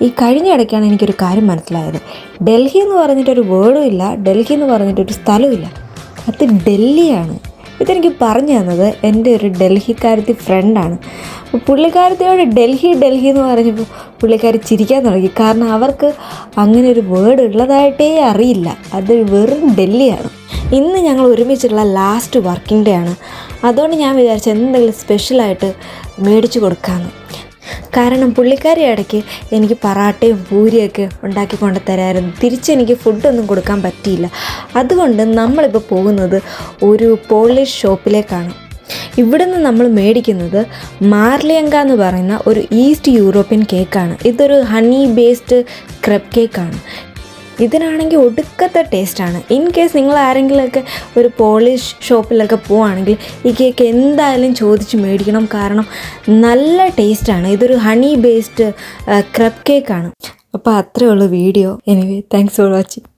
ഈ കഴിഞ്ഞ ഇടയ്ക്കാണ് എനിക്കൊരു കാര്യം മനസ്സിലായത്. ഡൽഹി എന്ന് പറഞ്ഞിട്ടൊരു വേർഡും ഇല്ല, ഡൽഹി എന്ന് പറഞ്ഞിട്ടൊരു സ്ഥലവും ഇല്ല, അത് ഡൽഹിയാണ്. ഇതെനിക്ക് പറഞ്ഞു തന്നത് എൻ്റെ ഒരു ഡൽഹിക്കാരത്തി ഫ്രണ്ടാണ്. അപ്പോൾ പുള്ളിക്കാരത്തിയോട് ഡൽഹി ഡൽഹി എന്ന് പറഞ്ഞപ്പോൾ പുള്ളിക്കാരി ചിരിക്കാൻ തുടങ്ങി. കാരണം അവർക്ക് അങ്ങനെ ഒരു വേർഡ് ഉള്ളതായിട്ടേ അറിയില്ല, അത് വെറും ഡൽഹിയാണ്. ഇന്ന് ഞങ്ങൾ ഒരുമിച്ചുള്ള ലാസ്റ്റ് വർക്കിംഗ് ഡേ ആണ്. അതുകൊണ്ട് ഞാൻ വിചാരിച്ചു എന്തെങ്കിലും സ്പെഷ്യലായിട്ട് മേടിച്ച് കൊടുക്കാമെന്ന്. കാരണം പുള്ളിക്കാരി ഇടയ്ക്ക് എനിക്ക് പറാട്ടയും പൂരിയൊക്കെ ഉണ്ടാക്കി കൊണ്ട് തരാമായിരുന്നു. തിരിച്ചെനിക്ക് ഫുഡൊന്നും കൊടുക്കാൻ പറ്റിയില്ല. അതുകൊണ്ട് നമ്മളിപ്പോൾ പോകുന്നത് ഒരു പോളിഷ് ഷോപ്പിലേക്കാണ്. ഇവിടുന്ന് നമ്മൾ മേടിക്കുന്നത് മാർലിയങ്ക എന്ന് പറയുന്ന ഒരു ഈസ്റ്റ് യൂറോപ്യൻ കേക്കാണ്. ഇതൊരു ഹണി ബേസ്ഡ് ക്രെപ്പ് കേക്കാണ്. ഇതിനാണെങ്കിൽ ഒടുക്കത്തെ ടേസ്റ്റാണ്. ഇൻ കേസ് നിങ്ങൾ ആരെങ്കിലുമൊക്കെ ഒരു പോളിഷ് ഷോപ്പിലൊക്കെ പോവുകയാണെങ്കിൽ ഈ കേക്ക് എന്തായാലും ചോദിച്ച് മേടിക്കണം. കാരണം നല്ല ടേസ്റ്റാണ്. ഇതൊരു ഹണി ബേസ്ഡ് ക്രെപ്പ് കേക്കാണ്. അപ്പോൾ അത്രയേ ഉള്ളൂ video. Anyway thanks for watching.